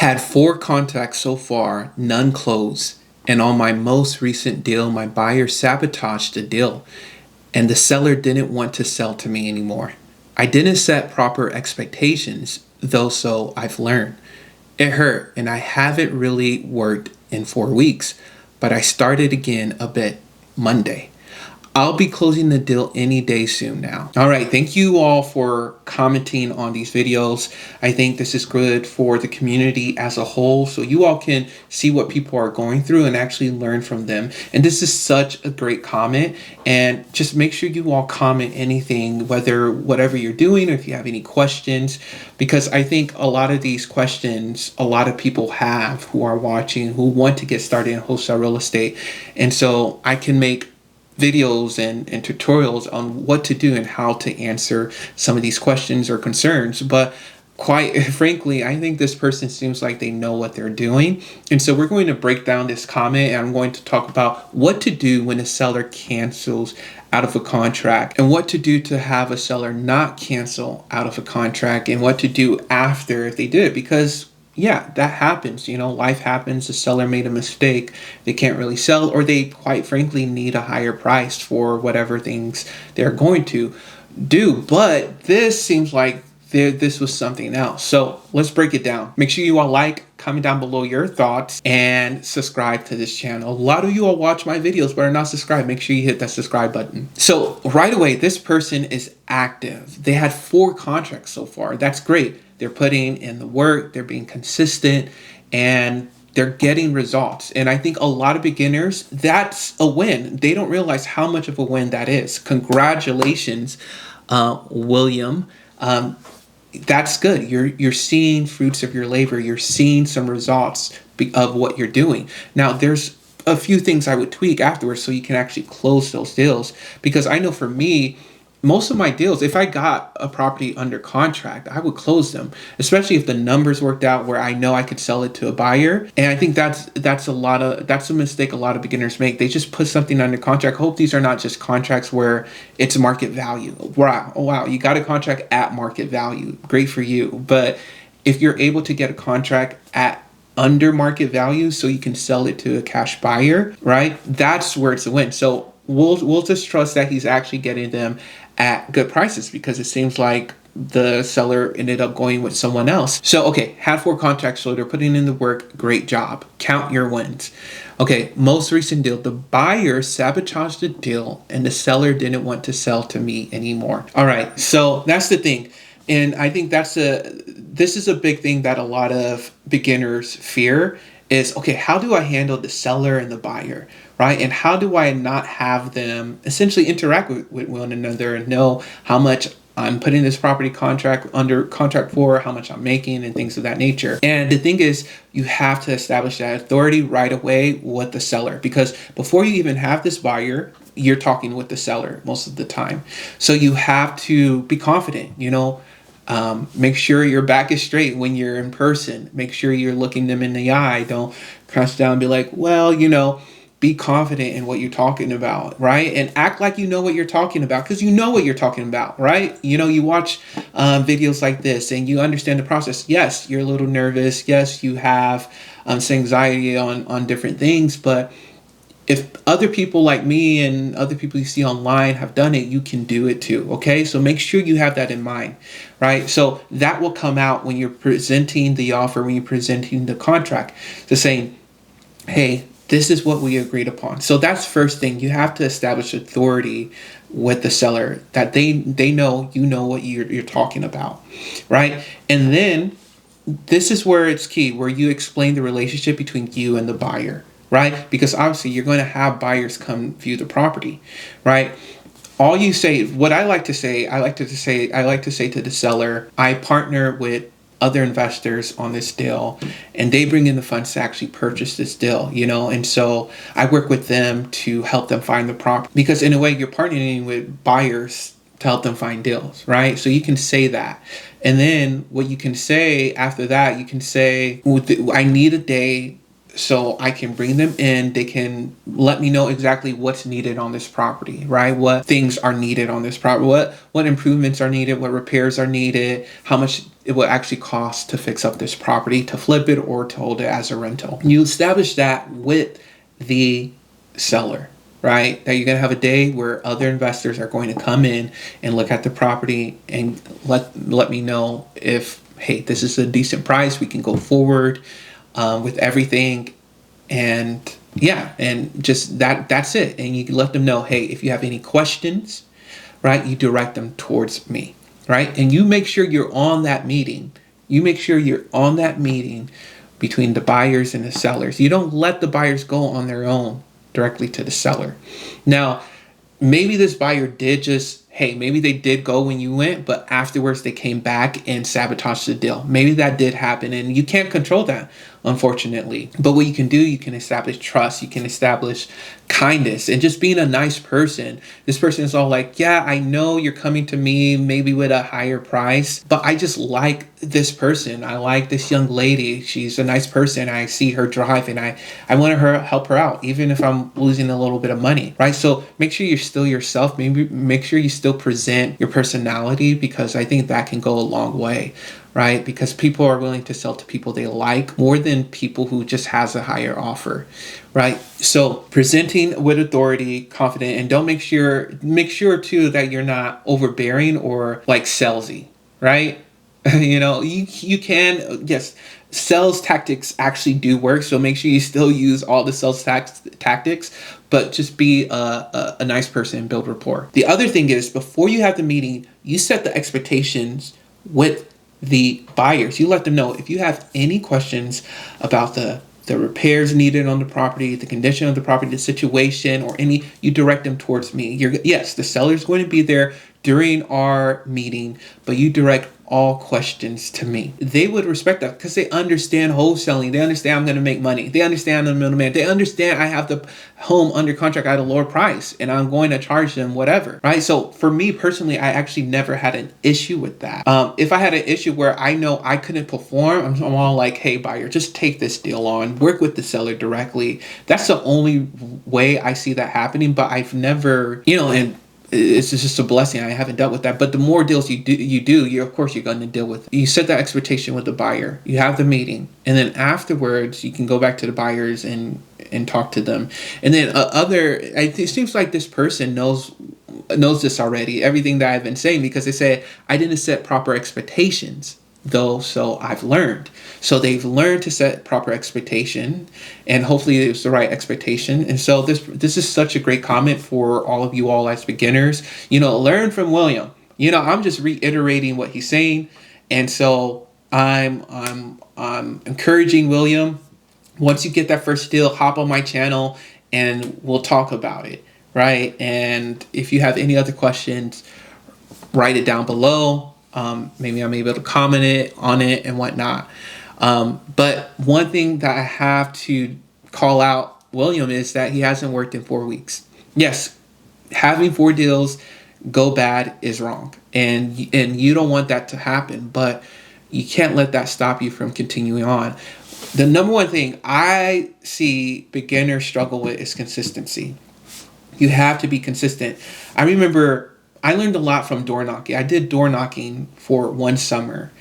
Had 4 contacts so far, none closed. And on my most recent deal, my buyer sabotaged the deal and the seller didn't want to sell to me anymore. I didn't set proper expectations, though, so I've learned. It hurt and I haven't really worked in 4 weeks, but I started again a bit Monday. I'll be closing the deal any day soon now. All right, thank you all for commenting on these videos. I think this is good for the community as a whole, so you all can see what people are going through and actually learn from them. And this is such a great comment, and just make sure you all comment anything, whatever you're doing, or if you have any questions, because I think a lot of these questions, a lot of people have who are watching, who want to get started in wholesale real estate. And so I can make videos and tutorials on what to do and how to answer some of these questions or concerns. But quite frankly, I think this person seems like they know what they're doing. And so we're going to break down this comment, and I'm going to talk about what to do when a seller cancels out of a contract, and what to do to have a seller not cancel out of a contract, and what to do after if they did it. Because yeah, that happens. Life happens. The seller made a mistake. They can't really sell, or they quite frankly need a higher price for whatever things they're going to do. But this seems like this was something else. So let's break it down. Make sure you all comment down below your thoughts, and subscribe to this channel. A lot of you all watch my videos but are not subscribed. Make sure you hit that subscribe button. So right away, this person is active. They had 4 contracts so far. That's great. They're putting in the work, they're being consistent, and they're getting results. And I think a lot of beginners, that's a win. They don't realize how much of a win that is. Congratulations, William. That's good. You're seeing fruits of your labor. You're seeing some results of what you're doing. Now, there's a few things I would tweak afterwards so you can actually close those deals. Because I know for me, most of my deals, if I got a property under contract, I would close them, especially if the numbers worked out where I know I could sell it to a buyer. And I think that's a mistake a lot of beginners make. They just put something under contract. Hope these are not just contracts where it's market value. Wow, you got a contract at market value. Great for you. But if you're able to get a contract at under market value so you can sell it to a cash buyer, right? That's where it's a win. So we'll just trust that he's actually getting them at good prices, because it seems like the seller ended up going with someone else. So, okay, had 4 contracts, so they're putting in the work. Great job. Count your wins. Okay, most recent deal. The buyer sabotaged the deal and the seller didn't want to sell to me anymore. All right, so that's the thing. And I think this is a big thing that a lot of beginners fear is, okay, how do I handle the seller and the buyer, right? And how do I not have them essentially interact with one another and know how much I'm putting this property contract under contract for, how much I'm making, and things of that nature. And the thing is, you have to establish that authority right away with the seller, because before you even have this buyer, you're talking with the seller most of the time. So you have to be confident, make sure your back is straight when you're in person. Make sure you're looking them in the eye. Don't crouch down and be like, well, be confident in what you're talking about, right? And act like you know what you're talking about, because you know what you're talking about, right? You watch videos like this and you understand the process. Yes, you're a little nervous. Yes, you have some anxiety on different things, but if other people like me and other people you see online have done it, you can do it too, okay? So make sure you have that in mind, right? So that will come out when you're presenting the offer, when you're presenting the contract, to saying, hey, this is what we agreed upon. So that's first thing. You have to establish authority with the seller, that they know you know what you're talking about, right? And then this is where it's key, where you explain the relationship between you and the buyer, right? Because obviously you're going to have buyers come view the property, right? All you say, what I like to say to the seller, I partner with other investors on this deal, and they bring in the funds to actually purchase this deal, and so I work with them to help them find the property, because in a way you're partnering with buyers to help them find deals, right? So you can say that. And then what you can say after that, you can say, I need a day so I can bring them in. They can let me know exactly what's needed on this property, right? What things are needed on this property, what improvements are needed, what repairs are needed, how much it will actually cost to fix up this property, to flip it, or to hold it as a rental. You establish that with the seller, right? That you're going to have a day where other investors are going to come in and look at the property and let me know if, hey, this is a decent price, we can go forward with everything. And yeah, and just that's it. And you can let them know, hey, if you have any questions, right, you direct them towards me, right? And you make sure you're on that meeting. You make sure you're on that meeting between the buyers and the sellers. You don't let the buyers go on their own directly to the seller. Now, maybe this buyer did just, hey, maybe they did go when you went, but afterwards they came back and sabotaged the deal. Maybe that did happen, and you can't control that, unfortunately. But what you can do, you can establish trust, you can establish kindness, and just being a nice person. This person is all like, yeah, I know you're coming to me maybe with a higher price, but I just like this person. I like this young lady. She's a nice person. I see her drive, and I want to help her out, even if I'm losing a little bit of money, right? So make sure you're still yourself. Maybe make sure you still present your personality, because I think that can go a long way, right? Because people are willing to sell to people they like more than people who just has a higher offer, right? So presenting with authority, confident, and don't make sure too that you're not overbearing or like salesy, right? You can, yes, sales tactics actually do work. So make sure you still use all the sales tactics, but just be a nice person and build rapport. The other thing is, before you have the meeting, you set the expectations with the buyers. You let them know if you have any questions about the repairs needed on the property, the condition of the property, the situation, or you direct them towards me. Yes, the seller's going to be there during our meeting, but you direct all questions to me. They would respect that because they understand wholesaling. They understand I'm going to make money. They understand I'm the middleman. They understand I have the home under contract at a lower price and I'm going to charge them whatever, right? So for me personally, I actually never had an issue with that. If I had an issue where I know I couldn't perform, I'm all like, hey, buyer, just take this deal on, work with the seller directly. That's the only way I see that happening. But I've never, and it's just a blessing. I haven't dealt with that. But the more deals you do, of course you're going to deal with it. You set that expectation with the buyer. You have the meeting, and then afterwards you can go back to the buyers and talk to them. And then it seems like this person knows this already. Everything that I've been saying, because they say I didn't set proper expectations though, so I've learned. So they've learned to set proper expectation, and hopefully it was the right expectation. And so this is such a great comment for all of you all as beginners. Learn from William. I'm just reiterating what he's saying, and so I'm encouraging William. Once you get that first deal, hop on my channel and we'll talk about it, right? And if you have any other questions, write it down below. Maybe I'm able to comment on it and whatnot. But one thing that I have to call out William is that he hasn't worked in 4 weeks. Yes, having 4 deals go bad is wrong, and you don't want that to happen, but you can't let that stop you from continuing on. The number one thing I see beginners struggle with is consistency. You have to be consistent. I remember I learned a lot from door knocking. I did door knocking for 1 summer,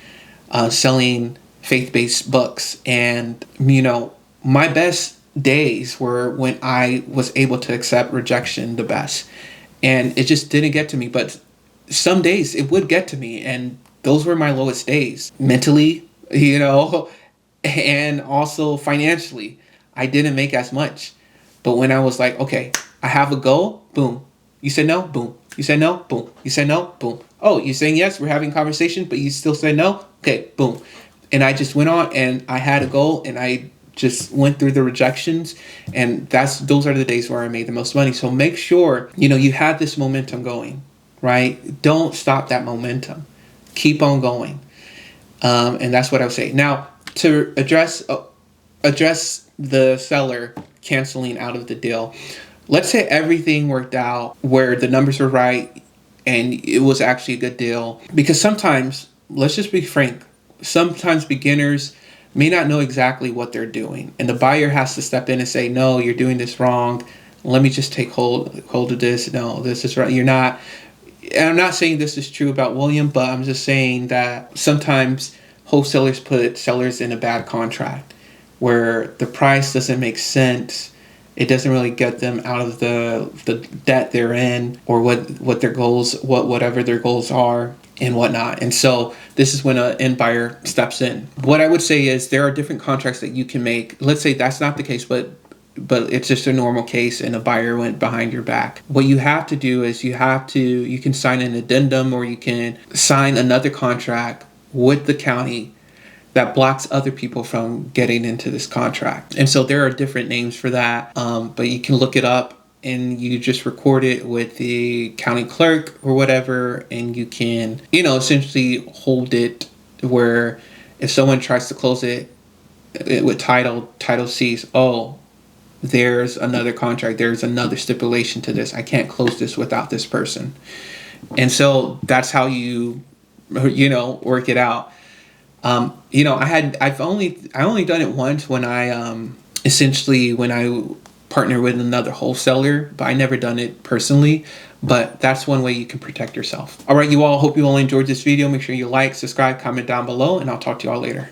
selling faith-based books. And, my best days were when I was able to accept rejection the best. And it just didn't get to me. But some days it would get to me. And those were my lowest days. Mentally, and also financially. I didn't make as much. But when I was like, okay, I have a goal, boom. You said no, boom. You said no, boom. You said no, boom. Oh, you're saying yes, we're having conversation, but you still say no? Okay, boom. And I just went on and I had a goal and I just went through the rejections, and those are the days where I made the most money. So make sure, you have this momentum going, right? Don't stop that momentum. Keep on going. And that's what I would say. Now, to address the seller canceling out of the deal, let's say everything worked out where the numbers were right and it was actually a good deal. Because sometimes, let's just be frank, sometimes beginners may not know exactly what they're doing. And the buyer has to step in and say, no, you're doing this wrong. Let me just take hold of this. No, this is right. You're not. And I'm not saying this is true about William, but I'm just saying that sometimes wholesalers put sellers in a bad contract where the price doesn't make sense. It doesn't really get them out of the debt they're in, or what their goals, whatever their goals are and whatnot. And so this is when an end buyer steps in. What I would say is there are different contracts that you can make. Let's say that's not the case, but it's just a normal case and a buyer went behind your back. What you have to do is you can sign an addendum, or you can sign another contract with the county that blocks other people from getting into this contract. And so there are different names for that, but you can look it up and you just record it with the county clerk or whatever, and you can, essentially hold it where if someone tries to close it with title sees, oh, there's another contract, there's another stipulation to this. I can't close this without this person. And so that's how you work it out. I only done it once when I partner with another wholesaler, but I never done it personally. But that's one way you can protect yourself. All right, you all, hope you all enjoyed this video. Make sure you like, subscribe, comment down below, and I'll talk to you all later.